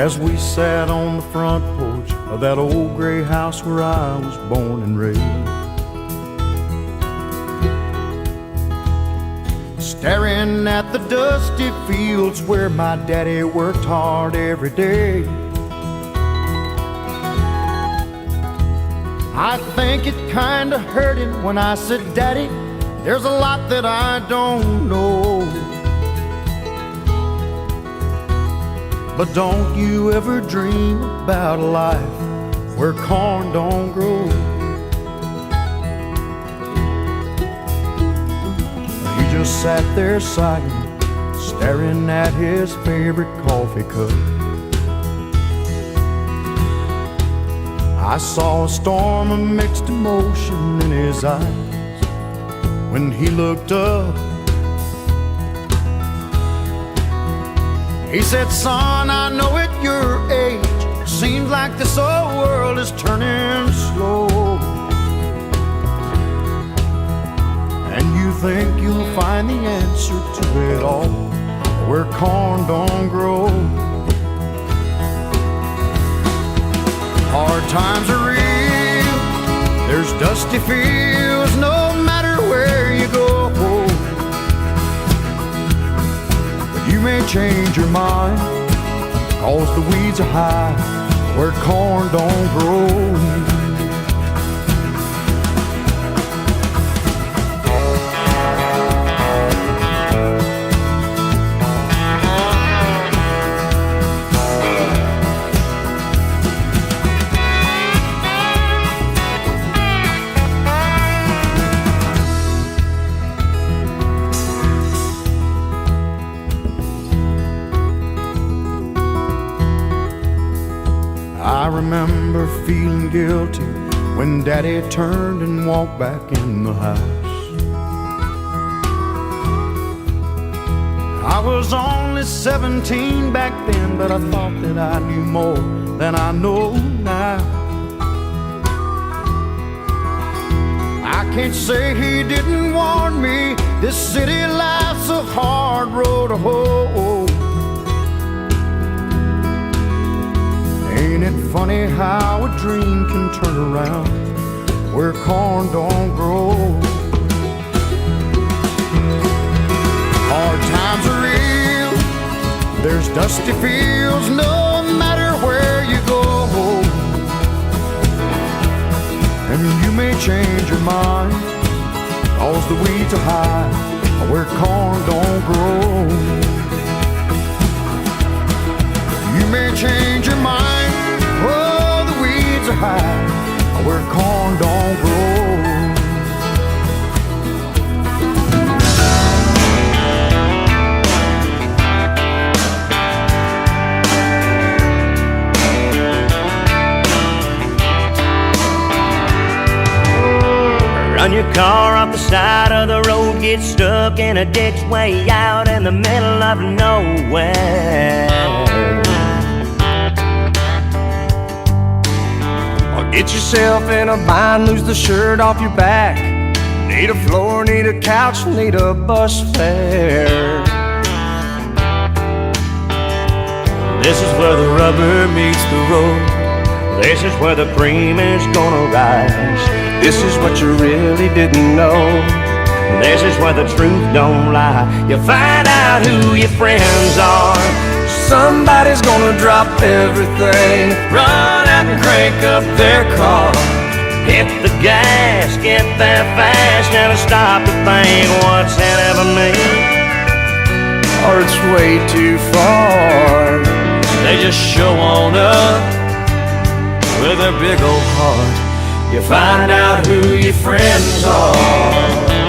as we sat on the front porch of that old gray house where I was born and raised, staring at the dusty fields where my daddy worked hard every day. I think it kinda hurt him when I said, "Daddy, there's a lot that I don't know." But don't you ever dream about a life where corn don't grow. He just sat there sighing, staring at his favorite coffee cup. I saw a storm of mixed emotion in his eyes when he looked up. He said, "Son, I know at your age, seems like this whole world is turning slow, and you think you'll find the answer to it all where corn don't grow." Hard times are real, there's dusty fields no matter where you go. You may change your mind, 'cause the weeds are high where corn don't grow. I remember feeling guilty when Daddy turned and walked back in the house. I was only 17 back then, but I thought that I knew more than I know now. I can't say he didn't warn me, this city life's a hard road to hoe. Ain't it funny how a dream can turn around where corn don't grow? Hard times are real, there's dusty fields no matter where you go. And you may change your mind, 'cause the weeds are high where corn don't grow. You may change your mind, oh, the weeds are high where corn don't grow. Run your car off the side of the road, get stuck in a ditch way out in the middle of nowhere. Get yourself in a bind, lose the shirt off your back. Need a floor, need a couch, need a bus fare. This is where the rubber meets the road. This is where the cream is gonna rise. This is what you really didn't know. This is where the truth don't lie. You find out who your friends are. Somebody's gonna drop everything, run out and crank up their car. Hit the gas, get there fast, never stop to think what's in it for me, or it's way too far. They just show on up with their big old heart. You find out who your friends are.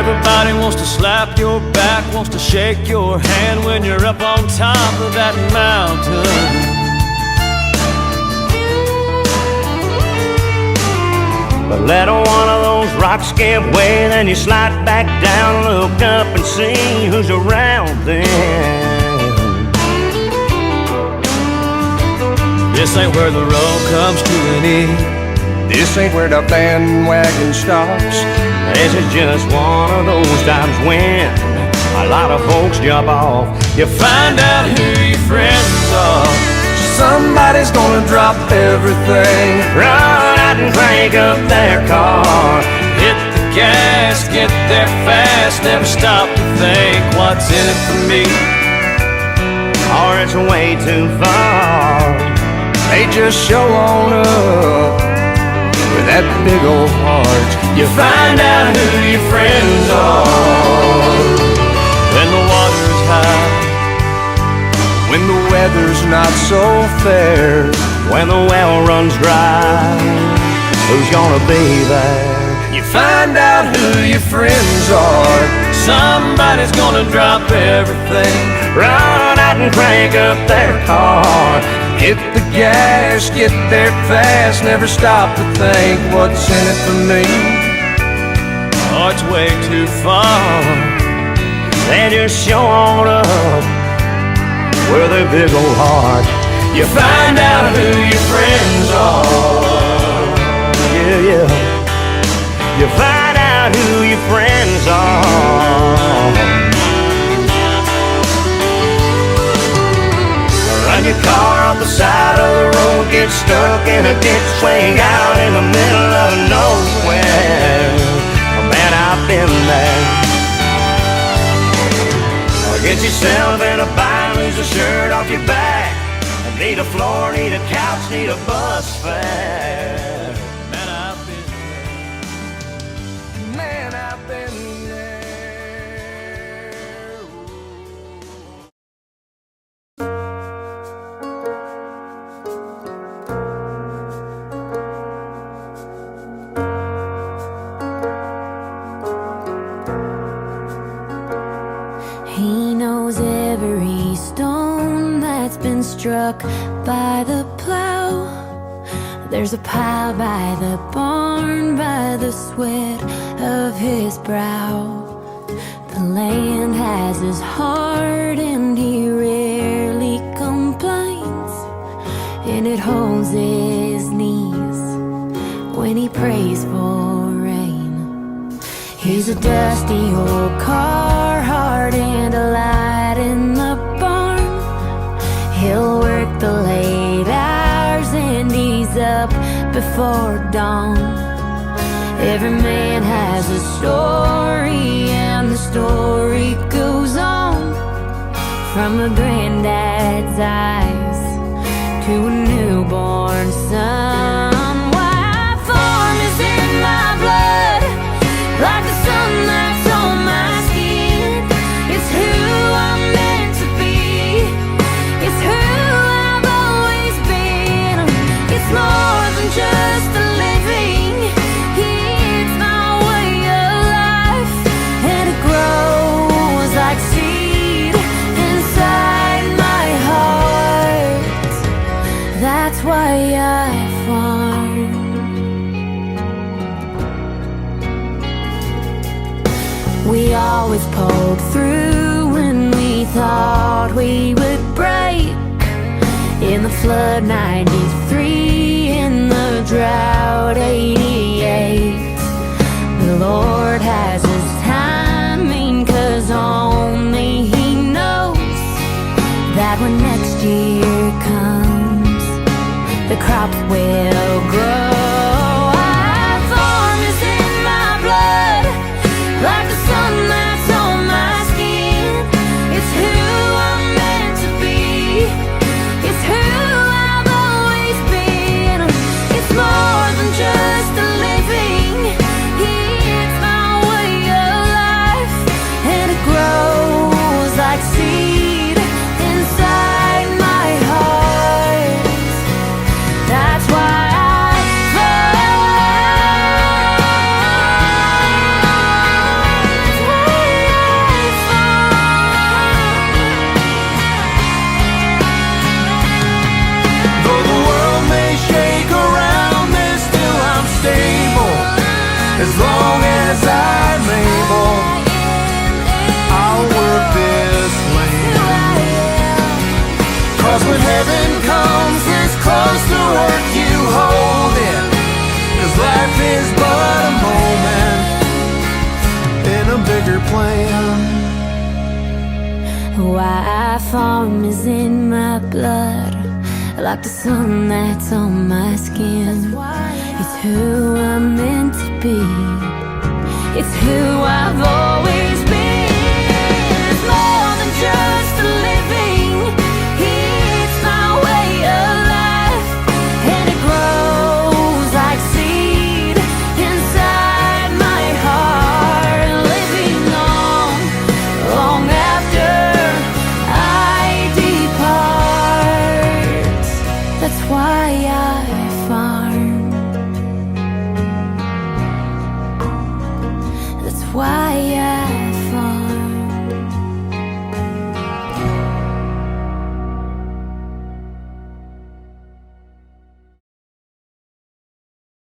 Everybody wants to slap your back, wants to shake your hand when you're up on top of that mountain. But let one of those rocks give way, then you slide back down, look up and see who's around then. This ain't where the road comes to an end. This ain't where the bandwagon stops. This is just one of those times when a lot of folks jump off. You find out who your friends are. Somebody's gonna drop everything, run out and crank up their car, hit the gas, get there fast, never stop to think what's in it for me, or it's way too far. They just show on up with that big old heart. You find out who your friends are when the water's high, when the weather's not so fair, when the well runs dry. Who's gonna be there? You find out who your friends are. Somebody's gonna drop everything, run out and crank up their car, hit the gas, get there fast, never stop to think what's in it for me. Oh, it's way too far. They just show on up with a big old heart. You find out who your friends are. Yeah, yeah. You find out who your friends are. Run your car off the side of the road, get stuck in a ditch, swing out in the middle of nowhere. Man, I've been there. Get yourself in a bind, lose a shirt off your back. Need a floor, need a couch, need a bus fare. Man, I've been there. Man, I've been He knows every stone that's been struck by the plow. There's a pile by the barn, by the sweat of his brow. The land has his heart and he rarely complains, and it holds his knees when he prays for rain. He's a dusty old Carhartt and a light in the barn. He'll work the late hours and he's up before dawn. Every man has a story and the story goes on, from a granddad's eyes to a newborn son. Why, farm is in my blood, like the sun that's on my skin. It's who I'm meant to be, it's who I've always been. It's more than just a living, it's my way of life, and it grows like seed inside my heart. That's why I farm. We always pulled through when we thought we would break. In the flood 93, in the drought 88. The Lord has his timing, 'cause only he knows that when next year comes, the crops will grow. Our farm is in my blood, like the sun that's on my skin. It's who I'm meant to be, it's who I've always been. It's more than just a living, it's my way of life, and it grows like seed inside my heart. That's why I farm is in my blood, like the sun that's on my skin. It's who I'm meant to be. It's who I've always